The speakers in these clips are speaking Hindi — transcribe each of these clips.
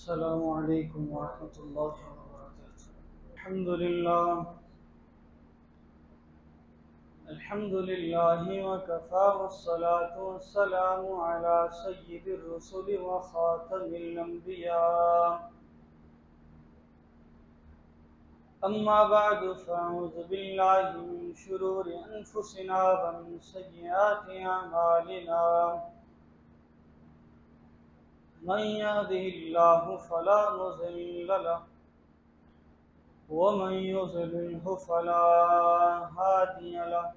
अस्सलामु अलैकुम वरहमतुल्लाहि वबरकातुहू। अल्हम्दुलिल्लाहि व कफ़ा वस्सलातु वस्सलामु अला सय्यिदिर रुसुलि व ख़ातमिल अंबिया। अम्मा बअदु फ़अऊज़ु बिल्लाहि मिन शुरूरि अनफुसिना व मिन सय्यिआति अमालिना। मन यहदिहिल्लाहु फला मुज़िल्ल लहु व मन युज़लिल्हु फला हादिय लहु।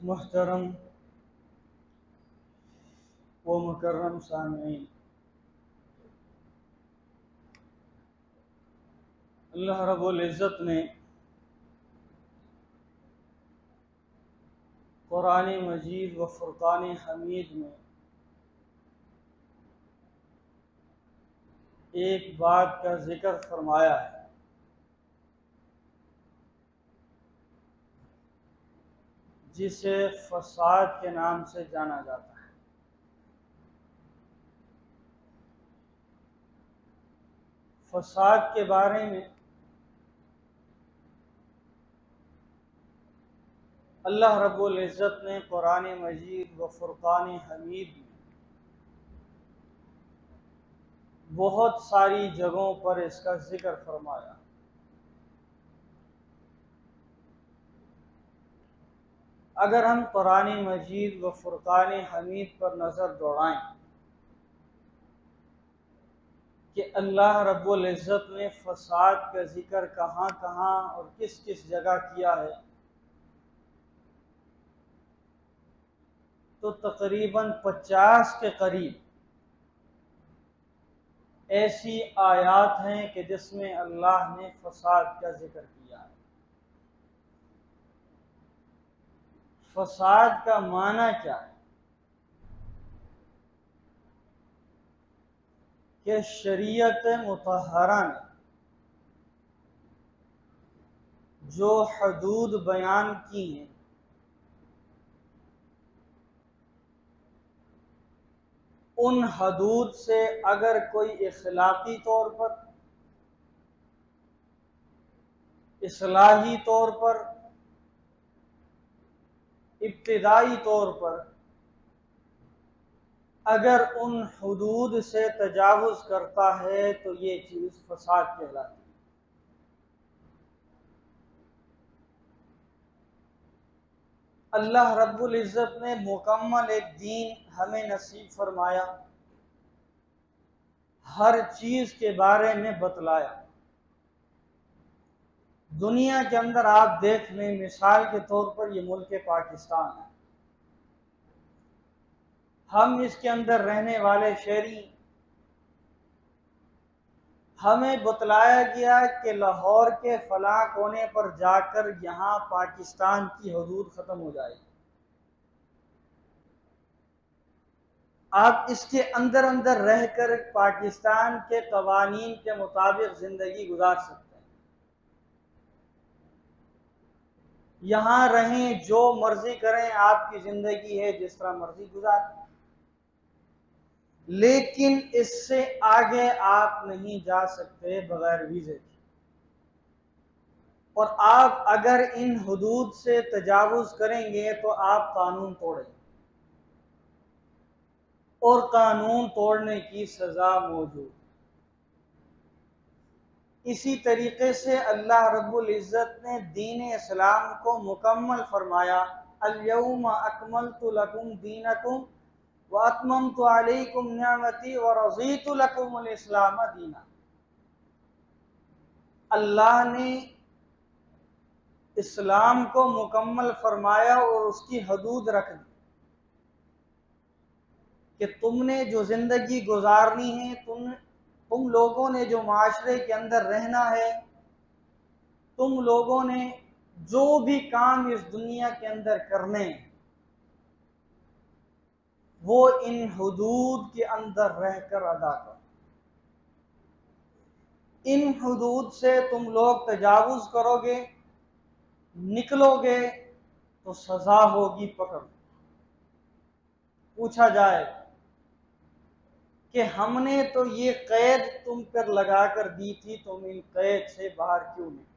मुहतरम व मुकर्रम सामीईन, अल्लाह रब्बुल इज़्ज़त ने कुरान मजीद व फुरकान हमीद में एक बात का जिक्र फरमाया है जिसे फसाद के नाम से जाना जाता है। फसाद के बारे में अल्लाह रब्बुल इज़्ज़त ने कुरान मजीद व फुरकान हमीद में बहुत सारी जगहों पर इसका जिक्र फरमाया। अगर हम कुरान मजीद व फुरकान हमीद पर नज़र दौड़ाएं कि अल्लाह रब्बुल इज़्ज़त ने फसाद का जिक्र कहाँ कहाँ और किस किस जगह किया है, तो तकरीबन 50 के करीब ऐसी आयात हैं कि जिसमें अल्लाह ने फसाद का जिक्र किया है। फसाद का माना क्या है कि शरीयत मुतहरा ने जो हदूद बयान की हैं उन हदूद से अगर कोई इखलाकी तौर पर, इस्लाही तौर पर, इब्तिदाई तौर पर अगर उन हदूद से तजावुज़ करता है तो ये चीज़ फसाद कहलाती है। अल्लाह रब्बुल इज़्ज़त ने मुकम्मल एक दीन हमें नसीब फरमाया, हर चीज़ के बारे में बतलाया। दुनिया के अंदर आप देख लें, मिसाल के तौर पर ये मुल्क पाकिस्तान है, हम इसके अंदर रहने वाले शहरी हमें बतलाया गया कि लाहौर के फलां कोने पर जाकर यहाँ पाकिस्तान की हदूद ख़त्म हो जाएगी, आप इसके अंदर अंदर रहकर पाकिस्तान के कवानीन के मुताबिक ज़िंदगी गुजार सकते हैं। यहाँ रहें, जो मर्जी करें, आपकी ज़िंदगी है, जिस तरह मर्जी गुजारें, लेकिन इससे आगे आप नहीं जा सकते बगैर वीज़े के। और आप अगर इन हुदूद से तजावुज़ करेंगे तो आप कानून तोड़ेंगे, और कानून तोड़ने की सज़ा मौजूद। इसी तरीके से अल्लाह रब्बुल इज़्ज़त ने दीन इस्लाम को मुकम्मल फरमाया, अल-यौमा अकमलतु लकुम दीनकुम व अतममतु अलैकुम निअमती व रज़ीतु लकुमुल इस्लाम दीना। अल्लाह ने इस्लाम को मुकम्मल फरमाया और उसकी हदूद रख दी कि तुमने जो ज़िंदगी गुजारनी है, तुम लोगों ने जो माशरे के अंदर रहना है, तुम लोगों ने जो भी काम इस दुनिया के अंदर करने, वो इन हुदूद के अंदर रहकर अदा करो। इन हुदूद से तुम लोग तजावुज़ करोगे, निकलोगे तो सज़ा होगी पकड़। पूछा जाए कि हमने तो ये कैद तुम पर लगा कर दी थी, तुम इन कैद से बाहर क्यों निकले?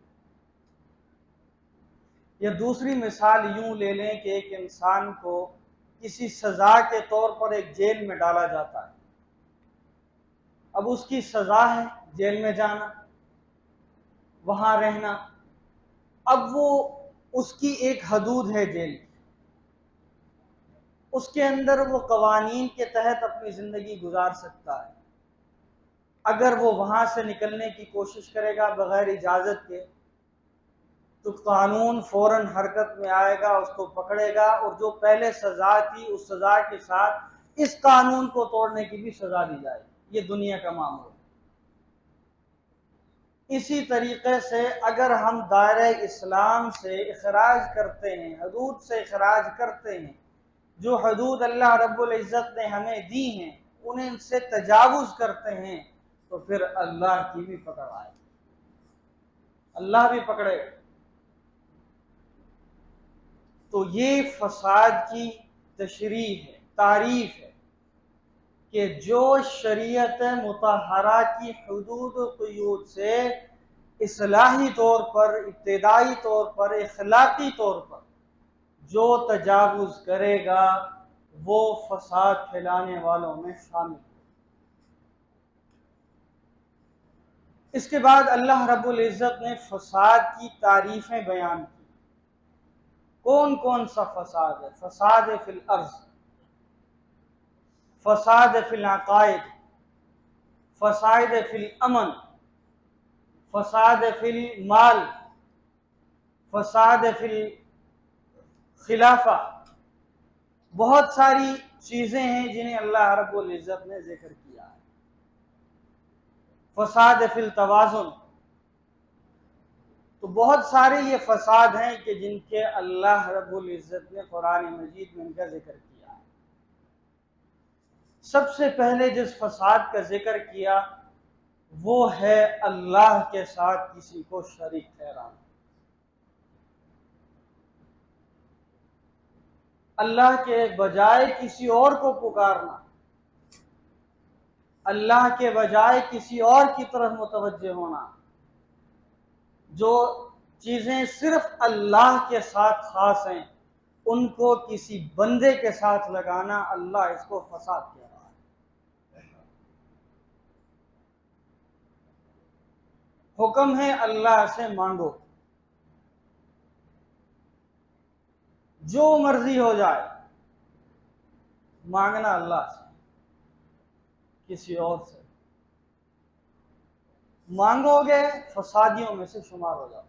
या दूसरी मिसाल यूं ले लें कि एक इंसान को किसी सज़ा के तौर पर एक जेल में डाला जाता है। अब उसकी सज़ा है जेल में जाना, वहाँ रहना। अब वो उसकी एक हदूद है जेल की, उसके अंदर वो कवानीन के तहत अपनी ज़िंदगी गुजार सकता है। अगर वो वहाँ से निकलने की कोशिश करेगा बग़ैर इजाज़त के, तो कानून फ़ौरन हरकत में आएगा, उसको पकड़ेगा, और जो पहले सज़ा थी उस सज़ा के साथ इस कानून को तोड़ने की भी सज़ा दी जाएगी। ये दुनिया का मामला। इसी तरीके से अगर हम दायरे इस्लाम से इखराज करते हैं, हदूद से इखराज करते हैं, जो हदूद अल्लाह रब्बुल इज़्ज़त ने हमें दी हैं, उन्हें से तजावुज़ करते हैं, तो फिर अल्लाह की भी पकड़ आएगी, अल्लाह भी पकड़े। तो ये फसाद की तशरीह है, तारीफ है कि जो शरीयत मुतहरा की हुदूद क़ुयूद से इस्लाही तौर पर, इब्तिदाई तौर पर, इखलाकी तौर पर जो तजावुज़ करेगा वो फसाद फैलाने वालों में शामिल। इसके बाद अल्लाह रब्बुल इज़्ज़त ने फसाद की तारीफ़ें बयान की। कौन कौन सा फसाद है? फसाद फिल अर्ज़, फसाद फिल अक़ाइद, फसाद फिल अमन, फसाद फिल माल, फसाद फिल खिलाफा। बहुत सारी चीज़ें हैं जिन्हें अल्लाह रब्बुल इज़्ज़त ने जिक्र किया है। फसाद फिल तवाज़ुन, तो बहुत सारे ये फसाद हैं कि जिनके अल्लाह रब्बुल इज़्ज़त ने कुरान मजीद में इनका जिक्र किया है। सबसे पहले जिस फसाद का जिक्र किया वो है अल्लाह के साथ किसी को शरीक ठहराना। अल्लाह के बजाय किसी और को पुकारना, अल्लाह के बजाय किसी और की तरफ मुतवज्जे होना। जो चीज़ें सिर्फ अल्लाह के साथ खास हैं उनको किसी बंदे के साथ लगाना, अल्लाह इसको फसाद कह रहा है। हुक्म है अल्लाह से मांगो, जो मर्जी हो जाए, मांगना अल्लाह से, किसी और से मांगोगे फसादियों में से शुमार हो जाओ।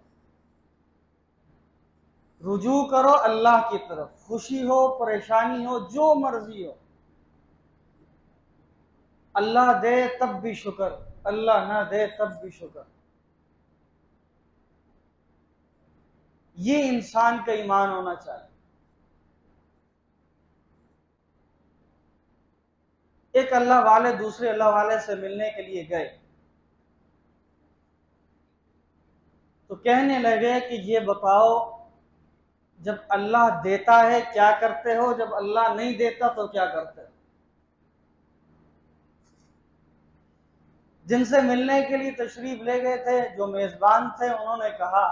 रुजू करो अल्लाह की तरफ, खुशी हो परेशानी हो जो मर्जी हो, अल्लाह दे तब भी शुक्र, अल्लाह ना दे तब भी शुक्र। ये इंसान का ईमान होना चाहिए। एक अल्लाह वाले दूसरे अल्लाह वाले से मिलने के लिए गए तो कहने लगे कि ये बताओ, जब अल्लाह देता है क्या करते हो, जब अल्लाह नहीं देता तो क्या करते हो? जिनसे मिलने के लिए तशरीफ ले गए थे, जो मेजबान थे, उन्होंने कहा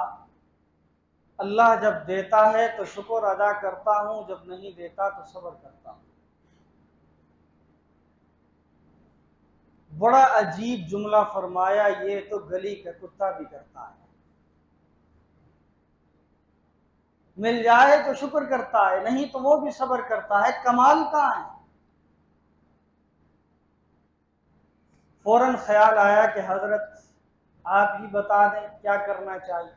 अल्लाह जब देता है तो शुक्र अदा करता हूं, जब नहीं देता तो सब्र करता हूं। बड़ा अजीब जुमला फरमाया, ये तो गली का कुत्ता भी करता है। मिल जाए तो शुक्र करता है, नहीं तो वो भी सब्र करता है। कमाल कहां है? फौरन ख्याल आया कि हजरत आप ही बता दें क्या करना चाहिए,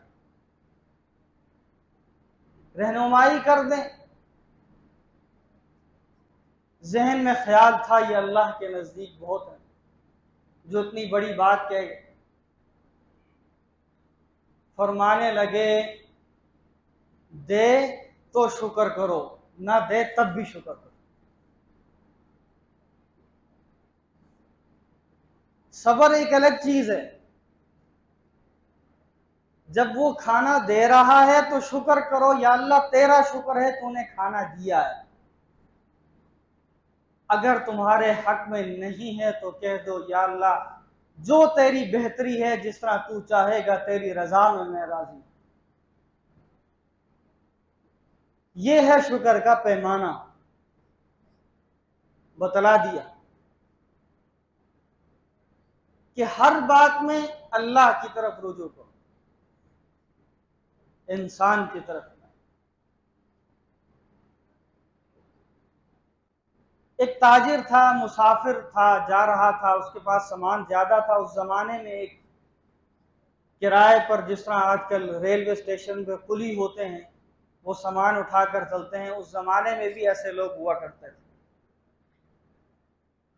रहनुमाई कर दें। जहन में ख्याल था ये अल्लाह के नजदीक बहुत है जो इतनी बड़ी बात कह गए। फरमाने लगे दे तो शुक्र करो, ना दे तब भी शुक्र करो। सब्र एक अलग चीज है। जब वो खाना दे रहा है तो शुक्र करो, या अल्लाह तेरा शुक्र है तूने खाना दिया है। अगर तुम्हारे हक में नहीं है तो कह दो या अल्लाह जो तेरी बेहतरी है, जिस तरह तू चाहेगा, तेरी रजा में मैं राजी। ये है शुक्र का पैमाना, बतला दिया कि हर बात में अल्लाह की तरफ रुजू करो, इंसान की तरफ नहीं। एक ताजिर था, मुसाफिर था, जा रहा था, उसके पास सामान ज्यादा था। उस जमाने में एक किराए पर, जिस तरह आजकल रेलवे स्टेशन पे कुली होते हैं, वो सामान उठाकर चलते हैं, उस जमाने में भी ऐसे लोग हुआ करते थे।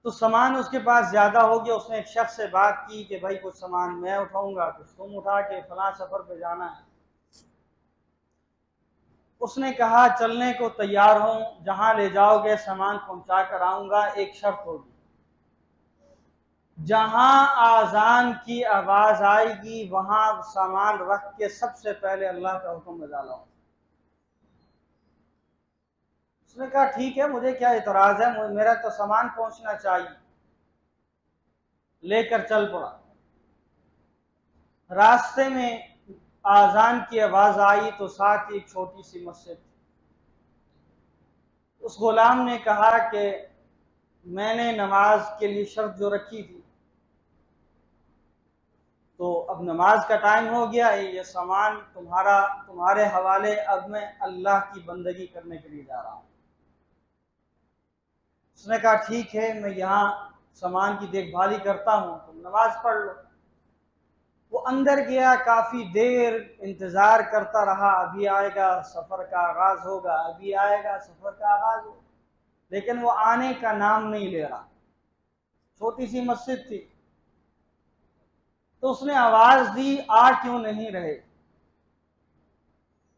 तो सामान उसके पास ज्यादा हो गया। उसने एक शख्स से बात की कि भाई कुछ सामान मैं उठाऊंगा, कुछ तुम उठा के, फलां सफर पे जाना है। उसने कहा चलने को तैयार हूं, जहां ले जाओगे सामान पहुंचा कर आऊंगा, एक शर्त होगी, जहां आजान की आवाज आएगी वहां सामान रख के सबसे पहले अल्लाह का हुक्म बजा लाओ। उसने कहा ठीक है, मुझे क्या इतराज है, मेरा तो सामान पहुंचना चाहिए। लेकर चल पड़ा। रास्ते में आजान की आवाज आई तो साथ ही एक छोटी सी मस्जिद। उस गुलाम ने कहा कि मैंने नमाज के लिए शर्त जो रखी थी, तो अब नमाज का टाइम हो गया है, ये सामान तुम्हारे हवाले, अब मैं अल्लाह की बंदगी करने के लिए जा रहा हूँ। उसने कहा ठीक है, मैं यहाँ सामान की देखभाल ही करता हूँ, तुम नमाज पढ़ लो। वो अंदर गया, काफी देर इंतजार करता रहा, अभी आएगा सफर का आगाज होगा, अभी आएगा सफर का आगाज होगा, लेकिन वो आने का नाम नहीं ले रहा। छोटी सी मस्जिद थी। तो उसने आवाज दी, आ क्यों नहीं रहे?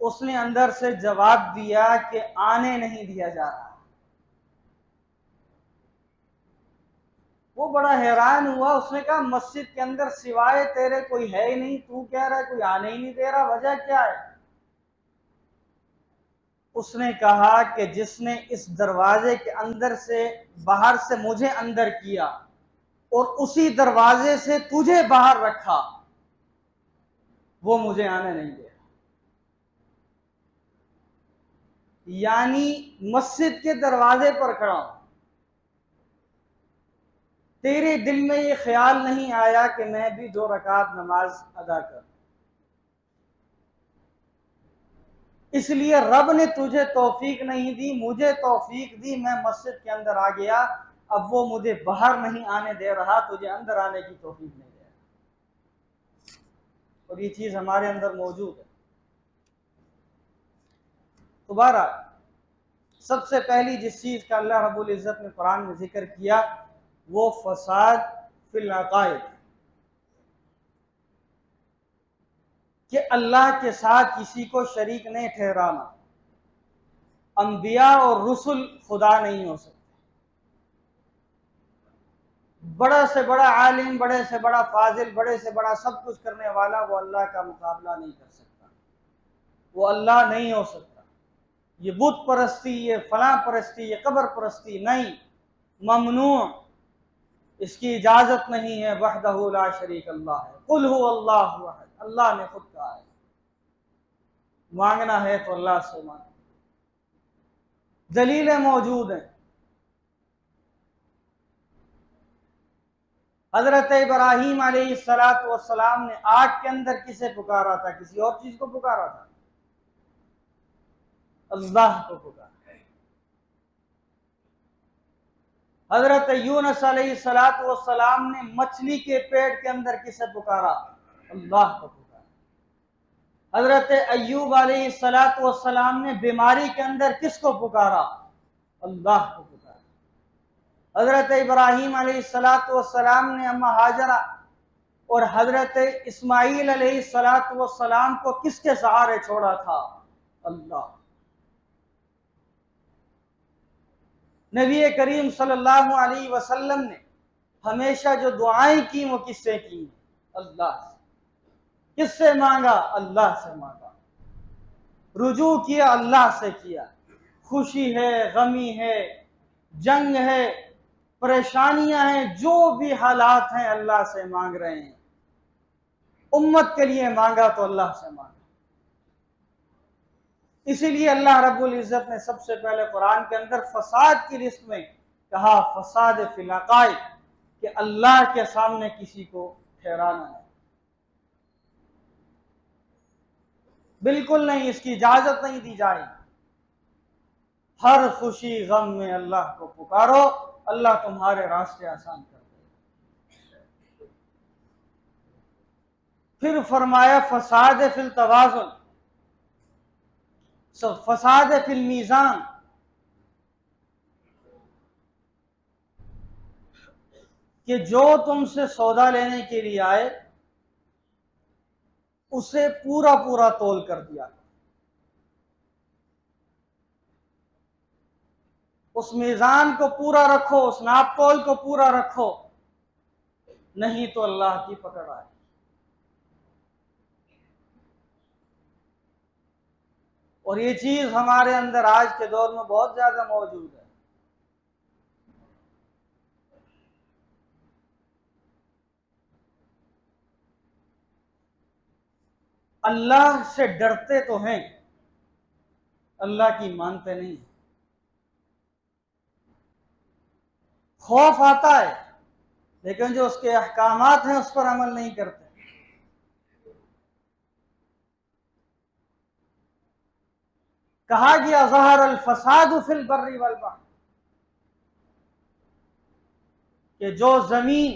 उसने अंदर से जवाब दिया कि आने नहीं दिया जा रहा। वो बड़ा हैरान हुआ। उसने कहा मस्जिद के अंदर सिवाय तेरे कोई है ही नहीं, तू कह रहा है कोई आने ही नहीं दे रहा, वजह क्या है? उसने कहा कि जिसने इस दरवाजे के अंदर से, बाहर से मुझे अंदर किया और उसी दरवाजे से तुझे बाहर रखा, वो मुझे आने नहीं दे रहा। यानी मस्जिद के दरवाजे पर खड़ा हूं, तेरे दिल में ये ख्याल नहीं आया कि मैं भी 2 रकात नमाज अदा कर। इसलिए रब ने तुझे तौफीक नहीं दी, मुझे तौफीक दी, मैं मस्जिद के अंदर आ गया। अब वो मुझे बाहर नहीं आने दे रहा, तुझे अंदर आने की तौफीक नहीं दे रहा। और ये चीज हमारे अंदर मौजूद है। दोबारा सबसे पहली जिस चीज का अल्लाह रब्बुल इज्जत ने कुरान में जिक्र किया, वो फसाद फिल अकाइद, कि अल्लाह के साथ किसी को शरीक नहीं ठहराना। अंबिया और रसूल खुदा नहीं हो सकते। बड़ा से बड़ा आलिम, बड़े से बड़ा फाजिल, बड़े से बड़ा सब कुछ करने वाला, वो अल्लाह का मुकाबला नहीं कर सकता, वो अल्लाह नहीं हो सकता। ये बुत परस्ती, ये फलां परस्ती, ये कब्र परस्ती नहीं, ममनू, इसकी इजाजत नहीं है। वहदहू ला शरीक अल्लाह है। कुल हु अल्लाहु अहद, अल्लाह ने खुद कहा है। मांगना है तो अल्लाह से मांगो, दलीलें मौजूद हैं। हजरत इब्राहीम अलैहिस्सलातु वस्सलाम ने आग के अंदर किसे पुकारा था? किसी और चीज को पुकारा था? अल्लाह को पुकारा। हजरत यूनुस अलैहिस्सलातु वस्सलाम ने मछली के पेट के अंदर किसे पुकारा? अल्लाह को पुकारा। हजरत अय्यूब अलैहिस्सलातु वस्सलाम ने बीमारी के अंदर किसको पुकारा? अल्लाह को पुकारा। हजरत इब्राहीम अलैहिस्सलातु वस्सलाम ने अम्मा हाजरा और हजरत इस्माईल अलैहिस्सलातु वस्सलाम को किसके सहारे छोड़ा था? अल्लाह। नबी करीम सल्लल्लाहु अलैहि वसल्लम ने हमेशा जो दुआएं की वो किससे की? अल्लाह से। किससे मांगा? अल्लाह से मांगा। रुजू किया अल्लाह से किया। खुशी है, गमी है, जंग है, परेशानियां हैं, जो भी हालात हैं अल्लाह से मांग रहे हैं। उम्मत के लिए मांगा तो अल्लाह से मांगा। इसीलिए अल्लाह रब्बुल इज्जत ने सबसे पहले कुरान के अंदर फसाद की लिस्ट में कहा फसाद फिल अकाइद, कि अल्लाह के सामने किसी को ठहराना है, बिल्कुल नहीं, इसकी इजाजत नहीं दी जाएगी। हर खुशी गम में अल्लाह को पुकारो, अल्लाह तुम्हारे रास्ते आसान कर दे। फिर फरमाया फसाद फिल तवाज़ुन, फसाद फिल मीज़ान, कि जो तुमसे सौदा लेने के लिए आए उसे पूरा पूरा तोल कर दिया, उस मीज़ान को पूरा रखो, उस नाप तोल को पूरा रखो, नहीं तो अल्लाह की पकड़ आए। और ये चीज हमारे अंदर आज के दौर में बहुत ज्यादा मौजूद है। अल्लाह से डरते तो हैं, अल्लाह की मानते नहीं। खौफ आता है लेकिन जो उसके अहकामात हैं उस पर अमल नहीं करते। कहा गया ज़हर अल फसाद फिल बर्रि वल बहर, कि जो जमीन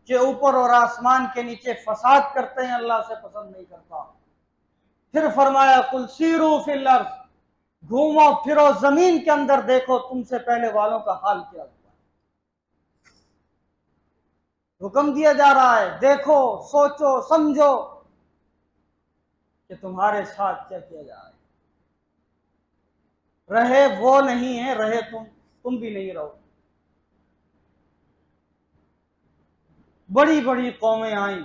के ऊपर और आसमान के नीचे फसाद करते हैं अल्लाह से पसंद नहीं करता। फिर फरमाया कुल सीरू फिल अर्ज़, घूमो फिरो जमीन के अंदर, देखो तुमसे पहले वालों का हाल क्या हुआ। हुक्म दिया जा रहा है, देखो सोचो समझो कि तुम्हारे साथ क्या किया जा रहा है। रहे वो नहीं है, रहे तुम भी नहीं रहो। बड़ी बड़ी कौमें आई,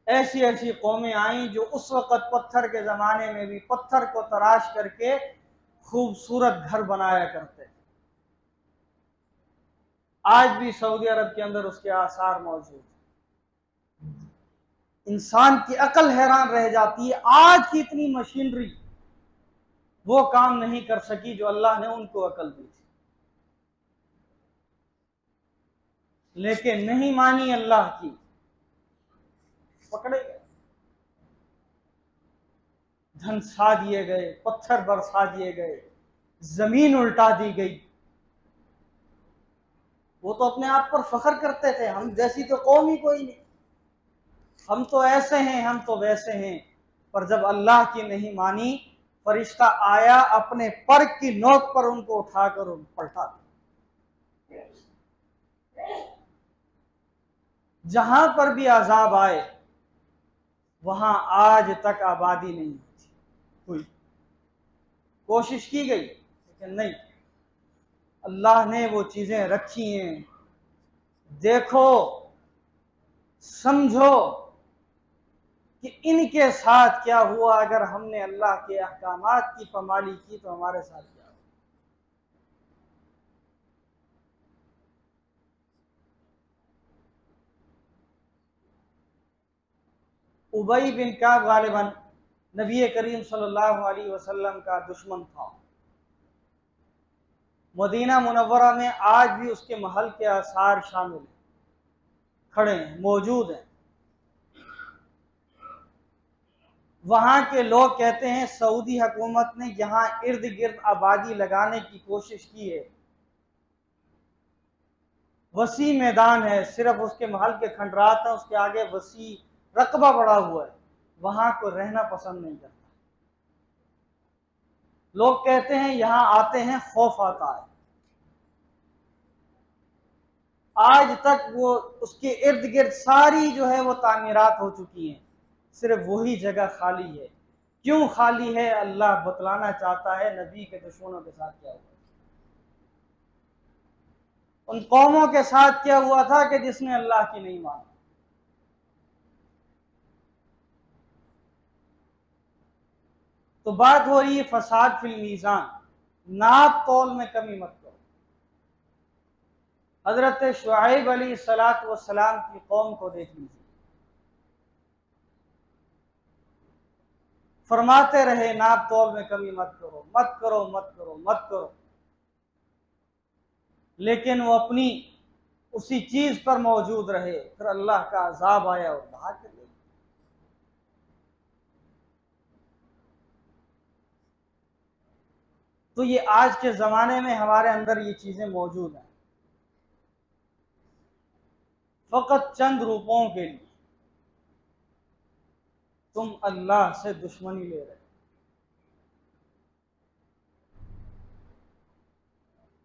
ऐसी ऐसी कौमें आई जो उस वक़्त पत्थर के ज़माने में भी पत्थर को तराश करके खूबसूरत घर बनाया करते। आज भी सऊदी अरब के अंदर उसके आसार मौजूद। इंसान की अकल हैरान रह जाती है, आज की इतनी मशीनरी वो काम नहीं कर सकी जो अल्लाह ने उनको अकल दी थी, लेकिन नहीं मानी अल्लाह की, पकड़े गए, धंसा दिए गए, पत्थर बरसा दिए गए, जमीन उल्टा दी गई। वो तो अपने आप पर फख्र करते थे, हम जैसी तो कौम ही कोई नहीं, हम तो ऐसे हैं, हम तो वैसे हैं। पर जब अल्लाह की नहीं मानी, फरिश्ता आया अपने पर की नोक पर उनको उठाकर पलटा। जहां पर भी अजाब आए, वहां आज तक आबादी नहीं हुई। कोशिश की गई लेकिन नहीं। अल्लाह ने वो चीजें रखी हैं। देखो, समझो कि इनके साथ क्या हुआ। अगर हमने अल्लाह के अहकामात की पामाली की तो हमारे साथ क्या हुआ। उबई बिन काब गालिबन नबी करीम सल्लल्लाहु अलैहि वसल्लम का दुश्मन था। मदीना मुनव्वरा में आज भी उसके महल के आसार शामिल हैं, खड़े हैं, मौजूद हैं। वहां के लोग कहते हैं सऊदी हुकूमत ने यहाँ इर्द गिर्द आबादी लगाने की कोशिश की है। वसी मैदान है, सिर्फ उसके महल के खंडरात हैं, उसके आगे वसी रकबा बड़ा हुआ है। वहां को रहना पसंद नहीं करता। लोग कहते हैं यहां आते हैं खौफ आता है। आज तक वो उसके इर्द गिर्द सारी जो है वो तामीरात हो चुकी हैं, सिर्फ वही जगह खाली है। क्यों खाली है अल्लाह बतलाना चाहता है नबी के दुश्मनों के साथ क्या हुआ। उन कौमों के साथ क्या हुआ था कि जिसने अल्लाह की नहीं मानी। तो बात हो रही है फसाद फिल मीज़ान, नाप तौल में कमी मत करो। हजरत शुआइब अलैहिस्सलातु वस्सलाम की कौम को देख लीजिए, फरमाते रहे नाप तौल में कमी मत करो, मत करो, मत करो, मत करो। लेकिन वो अपनी उसी चीज पर मौजूद रहे। फिर अल्लाह का अजाब आया और भाग गए। तो ये आज के ज़माने में हमारे अंदर ये चीज़ें मौजूद हैं, फ़कत चंद रुपयों के लिए तुम अल्लाह से दुश्मनी ले रहे हो।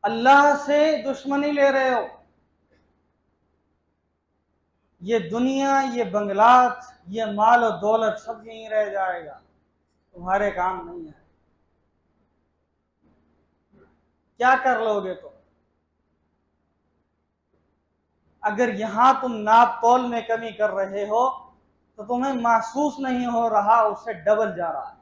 अल्लाह से दुश्मनी ले रहे हो। ये दुनिया, ये बंगलात, ये माल और दौलत सब यहीं रह जाएगा, तुम्हारे काम नहीं है। क्या कर लोगे तुम? अगर यहां तुम नाप तौल में कमी कर रहे हो तो तुम्हें महसूस नहीं हो रहा, उससे डबल जा रहा है।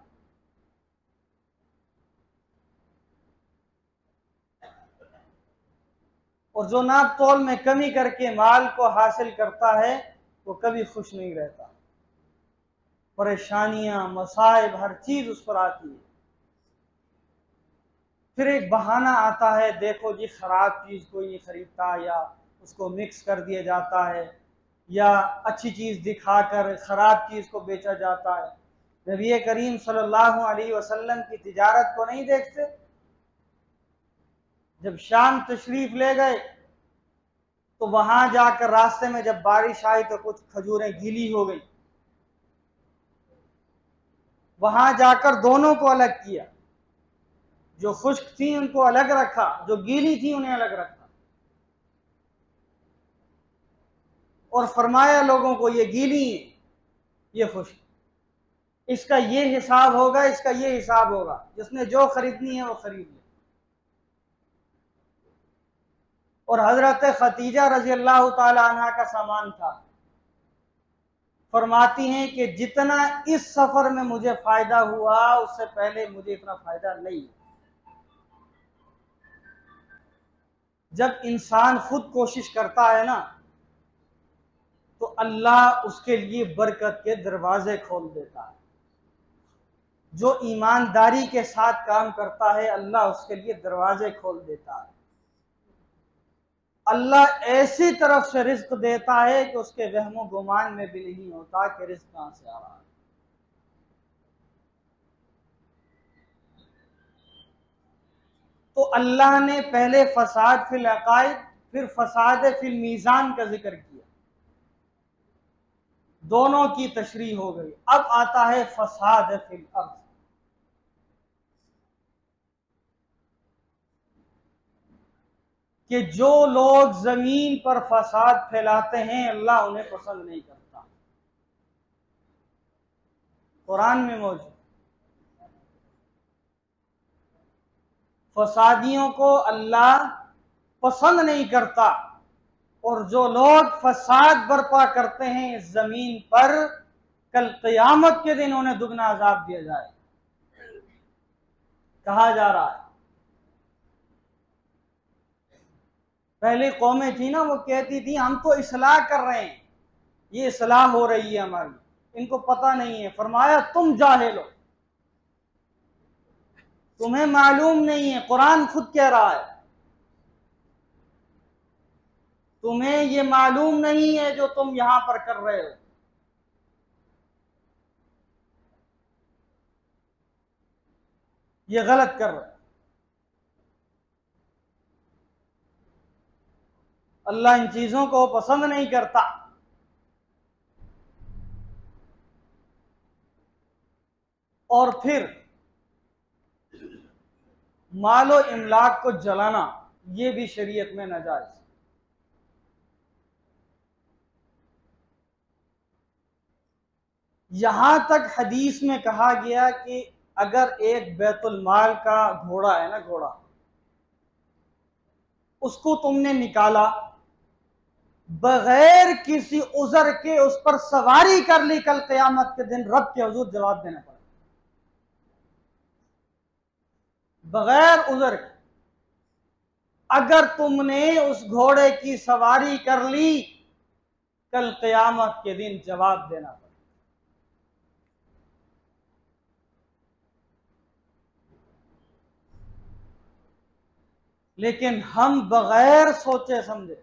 और जो नाप तौल में कमी करके माल को हासिल करता है वो कभी खुश नहीं रहता। परेशानियां, मसाइब, हर चीज उस पर आती है। फिर एक बहाना आता है, देखो जी खराब चीज को ये खरीदता, या उसको मिक्स कर दिया जाता है, या अच्छी चीज दिखाकर खराब चीज को बेचा जाता है। नबी करीम सल्लल्लाहु अलैहि वसल्लम की तिजारत को नहीं देखते? जब शाम तशरीफ ले गए तो वहां जाकर रास्ते में जब बारिश आई तो कुछ खजूरें गीली हो गई। वहां जाकर दोनों को अलग किया, जो खुश्क थी उनको अलग रखा, जो गीली थी उन्हें अलग रखा, और फरमाया लोगों को ये गीली है, ये खुश्क, इसका ये हिसाब होगा, इसका ये हिसाब होगा, जिसने जो खरीदनी है वो खरीद ले। और हजरत खतीजा रजी अल्लाह ताला अन्हा का सामान था। फरमाती हैं कि जितना इस सफर में मुझे फायदा हुआ उससे पहले मुझे इतना फायदा नहीं। जब इंसान खुद कोशिश करता है ना तो अल्लाह उसके लिए बरकत के दरवाजे खोल देता है। जो ईमानदारी के साथ काम करता है अल्लाह उसके लिए दरवाजे खोल देता है। अल्लाह ऐसी तरफ से रिज्क देता है कि उसके वहमो गुमान में भी नहीं होता कि रिज्क कहां से आ रहा है। तो अल्लाह ने पहले फसाद फिल अकायद, फिर फसाद फिल मीज़ान का जिक्र किया, दोनों की तशरीह हो गई। अब आता है फसाद फिल अर्ज़, कि जो लोग जमीन पर फसाद फैलाते हैं अल्लाह उन्हें पसंद नहीं करता। कुरान में मौजूद। फसादियों को अल्लाह पसंद नहीं करता, और जो लोग फसाद बर्पा करते हैं इस जमीन पर, कल क़यामत के दिन उन्हें दुगना अजाब दिया जाए। कहा जा रहा है, पहले कौमें थी ना, वो कहती थी हम तो इस्लाह कर रहे हैं, ये इस्लाह हो रही है हमारी, इनको पता नहीं है। फरमाया तुम जाहिल हो, तुम्हें मालूम नहीं है। कुरान खुद कह रहा है, तुम्हें ये मालूम नहीं है जो तुम यहां पर कर रहे हो। ये गलत कर रहे हो। अल्लाह इन चीजों को पसंद नहीं करता। और फिर मालो इमलाक को जलाना, ये भी शरीयत में नाजायज। यहां तक हदीस में कहा गया कि अगर एक बैतुल माल का घोड़ा है ना, घोड़ा, उसको तुमने निकाला, बगैर किसी उज़र के उस पर सवारी कर ली, कल क़यामत के दिन रब के हुजूर जवाब देना पड़ेगा, बगैर उज़र के। अगर तुमने उस घोड़े की सवारी कर ली, कल क़यामत के दिन जवाब देना पड़ेगा। लेकिन हम बगैर सोचे समझे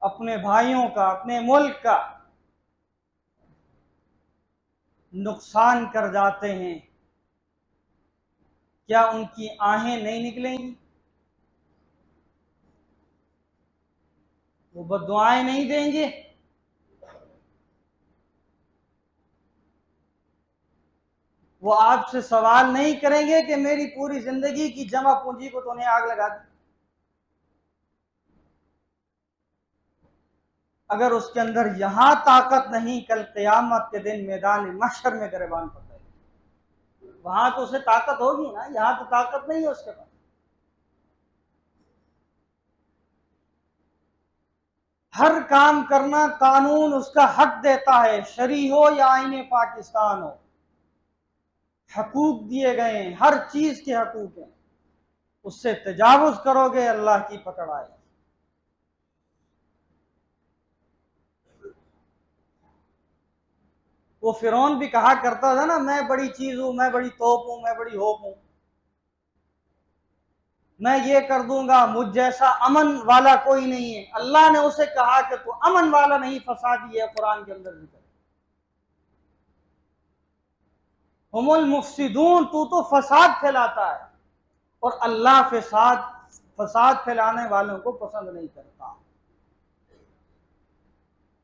अपने भाइयों का, अपने मुल्क का नुकसान कर जाते हैं। क्या उनकी आहें नहीं निकलेंगी? वो बद्दुआएं नहीं देंगे? वो आपसे सवाल नहीं करेंगे कि मेरी पूरी जिंदगी की जमा पूंजी को तूने आग लगा दी? अगर उसके अंदर यहां ताकत नहीं, कल क़यामत के दिन मैदान महशर में गिरबान पड़ता है। वहां तो उसे ताकत होगी ना, यहां तो ताकत नहीं है उसके पास। हर काम करना कानून उसका हक देता है, शरी हो या आईने पाकिस्तान हो। हकूक दिए गए हैं, हर चीज के हकूक हैं। उससे तजावुज करोगे, अल्लाह की पकड़ आएगी। वो फिरौन भी कहा करता था ना, मैं बड़ी चीज हूं, मैं बड़ी तोप हूं, मैं बड़ी होप हूं, मैं ये कर दूंगा, मुझ जैसा अमन वाला कोई नहीं है। अल्लाह ने उसे कहा कि तू अमन वाला नहीं, फसादी है। कुरान के अंदर जिक्र, हुमुल मुफसिदून, तू तो फसाद फैलाता है, और अल्लाह फसाद फैलाने वालों को पसंद नहीं करता।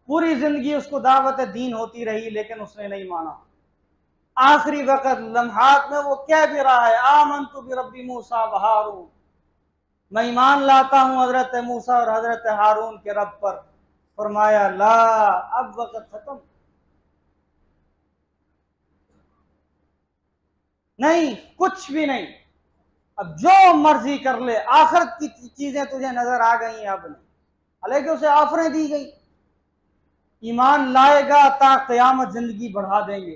पूरी जिंदगी उसको दावत दीन होती रही, लेकिन उसने नहीं माना। आखिरी वक्त लम्हात में वो कह भी रहा है, आमनतु बिरब्बी मूसा व हारून, मैं ईमान लाता हूं हजरत मूसा और हजरत हारून के रब पर। फरमाया ला, अब वक्त खत्म, नहीं, कुछ भी नहीं, अब जो मर्जी कर ले। आखिरत की चीजें तुझे नजर आ गई हैं अब नहीं, हालांकि उसे ऑफरें दी गई। ईमान लाएगा ता क़यामत जिंदगी बढ़ा देंगे,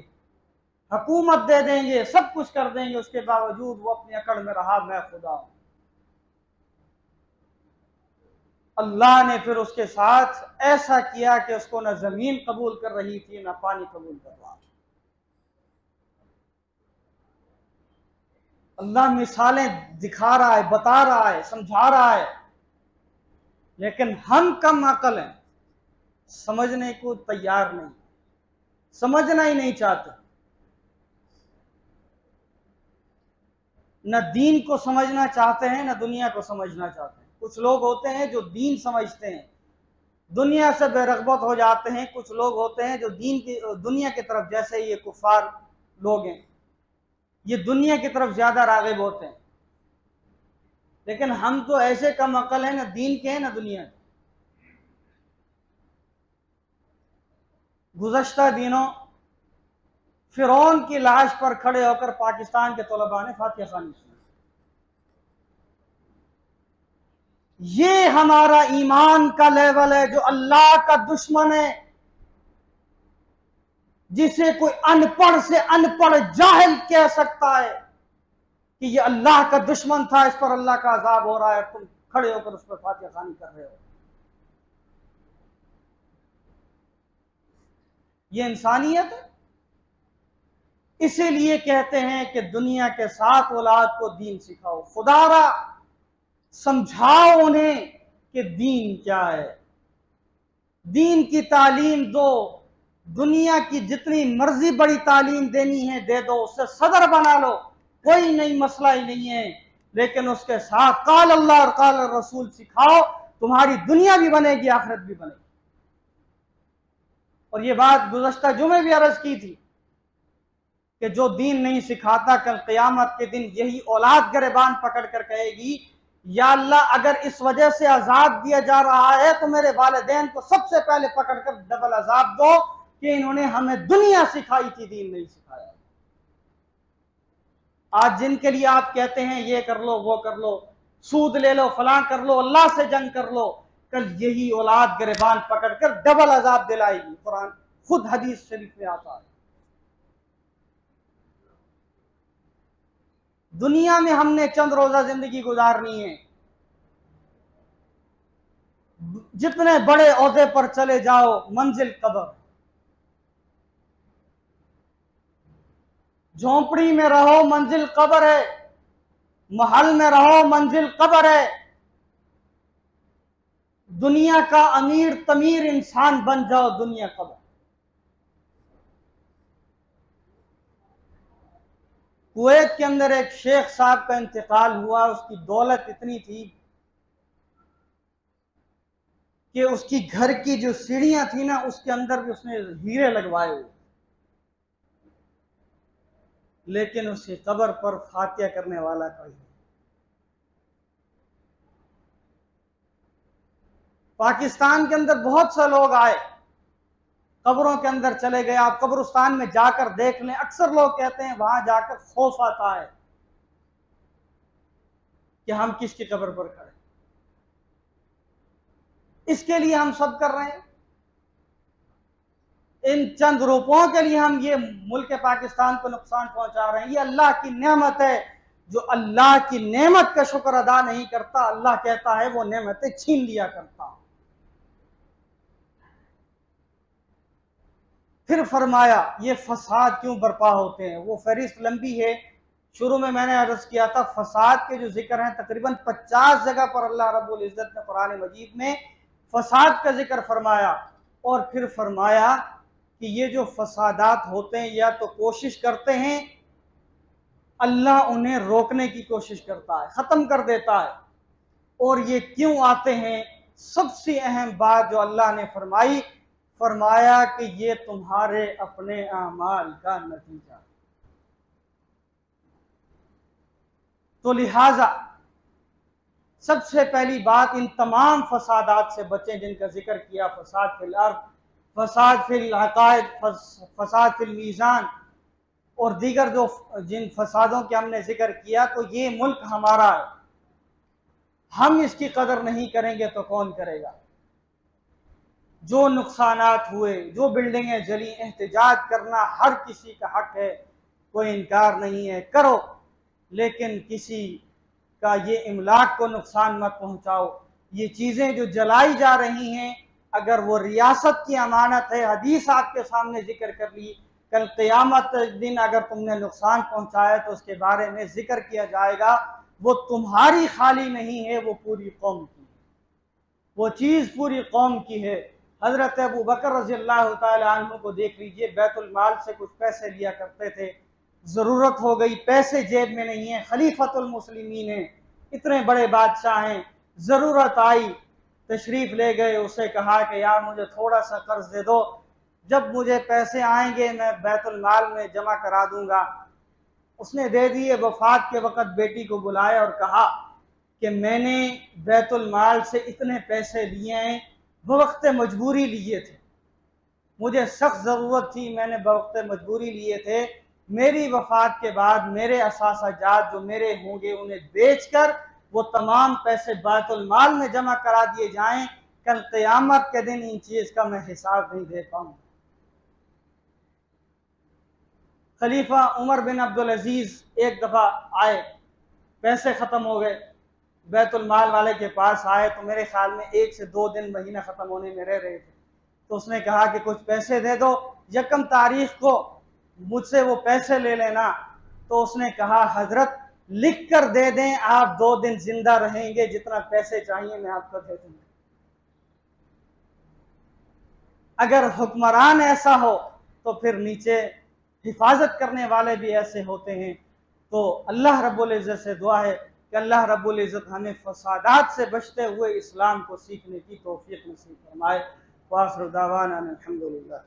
हुकूमत दे देंगे, सब कुछ कर देंगे, उसके बावजूद वो अपनी अकड़ में रहा, मैं खुदा हूं। अल्लाह ने फिर उसके साथ ऐसा किया कि उसको न जमीन कबूल कर रही थी, न पानी कबूल कर रहा। अल्लाह मिसालें दिखा रहा है, बता रहा है, समझा रहा है, लेकिन हम कम अकल हैं, समझने को तैयार नहीं, समझना ही नहीं चाहते। न दीन को समझना चाहते हैं, न दुनिया को समझना चाहते हैं। कुछ लोग होते हैं जो दीन समझते हैं, दुनिया से बेरगबत हो जाते हैं। कुछ लोग होते हैं जो दुनिया की तरफ, जैसे ये कुफार लोग हैं, ये दुनिया की तरफ ज्यादा राग़िब होते हैं। लेकिन हम तो ऐसे कम अकल हैं, ना दीन के हैं ना दुनिया के। गुज़श्ता दिनों फिरौन की लाश पर खड़े होकर पाकिस्तान के तलबा ने फातिहा खानी सुनी। ये हमारा ईमान का लेवल है। जो अल्लाह का दुश्मन है, जिसे कोई अनपढ़ से अनपढ़ जाहिल कह सकता है कि ये अल्लाह का दुश्मन था, इस पर अल्लाह का अजाब हो रहा है, तुम खड़े होकर उस पर फातिहा खानी कर रहे हो। ये इंसानियत है। इसीलिए कहते हैं कि दुनिया के साथ औलाद को दीन सिखाओ, खुदारा समझाओ उन्हें कि दीन क्या है, दीन की तालीम दो। दुनिया की जितनी मर्जी बड़ी तालीम देनी है दे दो, उससे सदर बना लो, कोई नहीं, मसला ही नहीं है। लेकिन उसके साथ काल अल्लाह और काल रसूल सिखाओ, तुम्हारी दुनिया भी बनेगी, आखिरत भी बनेगी। और ये बात गुज़श्ता जुमे भी अर्ज की थी कि जो दीन नहीं सिखाता, कल क़यामत के दिन यही औलाद गिरबान पकड़ कर कहेगी, या अल्लाह अगर इस वजह से अजाब दिया जा रहा है तो मेरे वालिदैन को सबसे पहले पकड़कर डबल अजाब दो कि इन्होंने हमें दुनिया सिखाई थी, दीन नहीं सिखाया। आज जिनके लिए आप कहते हैं ये कर लो, वो कर लो, सूद ले लो, फलां कर लो, अल्लाह से जंग कर लो, कल यही औलाद गिरबान पकड़कर डबल अजाब दिलाएगी। कुरान खुद हदीस शरीफ में आता है। दुनिया में हमने चंद रोजा जिंदगी गुजारनी है। जितने बड़े ओहदे पर चले जाओ, मंजिल कब्र। झोंपड़ी में रहो, मंजिल कब्र है। महल में रहो, मंजिल कब्र है। दुनिया का अमीर तमीर इंसान बन जाओ, दुनिया कब्र। कुवैत के अंदर एक शेख साहब का इंतकाल हुआ। उसकी दौलत इतनी थी कि उसकी घर की जो सीढ़ियां थी ना, उसके अंदर भी उसने हीरे लगवाए हुए, लेकिन उसकी कब्र पर फातिहा करने वाला कोई नहीं। पाकिस्तान के अंदर बहुत से लोग आए, कब्रों के अंदर चले गए। आप कब्रिस्तान में जाकर देख लें, अक्सर लोग कहते हैं वहां जाकर खौफ आता है कि हम किसकी कब्र पर खड़े। इसके लिए हम सब कर रहे हैं। इन चंद रुपयों के लिए हम ये मुल्क पाकिस्तान को नुकसान पहुंचा रहे हैं। ये अल्लाह की नेमत है। जो अल्लाह की नेमत का शुक्र अदा नहीं करता, अल्लाह कहता है वो नेमतें छीन लिया करता। फिर फरमाया ये फसाद क्यों बर्पा होते हैं। वो फहरिस्त लंबी है। शुरू में मैंने अर्ज किया था, फसाद के जो जिक्र हैं तकरीबन 50 जगह पर अल्लाह रब्बुल इज्जत ने कुरान मजीद में फसाद का जिक्र फरमाया। और फिर फरमाया कि ये जो फसादात होते हैं, या तो कोशिश करते हैं, अल्लाह उन्हें रोकने की कोशिश करता है, ख़त्म कर देता है। और ये क्यों आते हैं, सबसे अहम बात जो अल्लाह ने फरमाई, फरमाया कि ये तुम्हारे अपने अमाल का नतीजा। तो लिहाजा सबसे पहली बात, इन तमाम फसादात से बचें जिनका जिक्र किया। फसाद फिल अर्द, फसाद फिल अकायद, फसाद फिल मीज़ान और दीगर जो जिन फसादों के हमने जिक्र किया। तो ये मुल्क हमारा है, हम इसकी कदर नहीं करेंगे तो कौन करेगा। जो नुकसानात हुए, जो बिल्डिंगें जली, एहतजाज करना हर किसी का हक है, कोई इनकार नहीं है, करो, लेकिन किसी का ये इमलाक को नुकसान मत पहुंचाओ। ये चीज़ें जो जलाई जा रही हैं, अगर वो रियासत की अमानत है, हदीस आपके सामने जिक्र कर ली, कल क़यामत दिन अगर तुमने नुकसान पहुंचाया तो उसके बारे में जिक्र किया जाएगा। वो तुम्हारी खाली नहीं है, वो पूरी कौम की है, वो चीज़ पूरी कौम की है। हज़रत अबू बकर रज़ियल्लाहु ताला अन्हु को देख लीजिए, बैतुल माल से कुछ पैसे लिया करते थे, ज़रूरत हो गई, पैसे जेब में नहीं है, खलीफतुल मुस्लिमीन हैं, इतने बड़े बादशाह हैं, ज़रूरत आई, तशरीफ़ ले गए, उसे कहा कि यार मुझे थोड़ा सा कर्ज दे दो, जब मुझे पैसे आएंगे मैं बैतुल माल में जमा करा दूंगा। उसने दे दिए। वफात के वक़्त बेटी को बुलाया और कहा कि मैंने बैतुल माल से इतने पैसे लिए हैं, वक्त मजबूरी लिए थे, मुझे सख्त ज़रूरत थी, मैंने बवक्त मजबूरी लिए थे। मेरी वफ़ात के बाद मेरे असासाजात जो मेरे होंगे उन्हें बेचकर वो तमाम पैसे बैतुल माल में जमा करा दिए जाएं। कल क़यामत के दिन इन चीज़ का मैं हिसाब नहीं दे पाऊंगा। खलीफा उमर बिन अब्दुल अजीज़ एक दफ़ा आए, पैसे ख़त्म हो गए, बैतुल माल वाले के पास आए तो मेरे ख्याल में 1 से 2 दिन महीना ख़त्म होने में रह रहे थे। तो उसने कहा कि कुछ पैसे दे दो, यकम तारीख को मुझसे वो पैसे ले लेना। तो उसने कहा हजरत लिख कर दे दें, आप 2 दिन जिंदा रहेंगे, जितना पैसे चाहिए मैं आपको दे दूंगा। अगर हुक्मरान ऐसा हो तो फिर नीचे हिफाजत करने वाले भी ऐसे होते हैं। तो अल्लाह रब्बुल इज़्ज़त से दुआ है कि अल्लाह रब्बुल इज़्ज़त हमें फसादात से बचते हुए इस्लाम को सीखने की तौफीक नसीब फरमाए। वाखिर दावाना अनिल हम्दुलिल्लाह।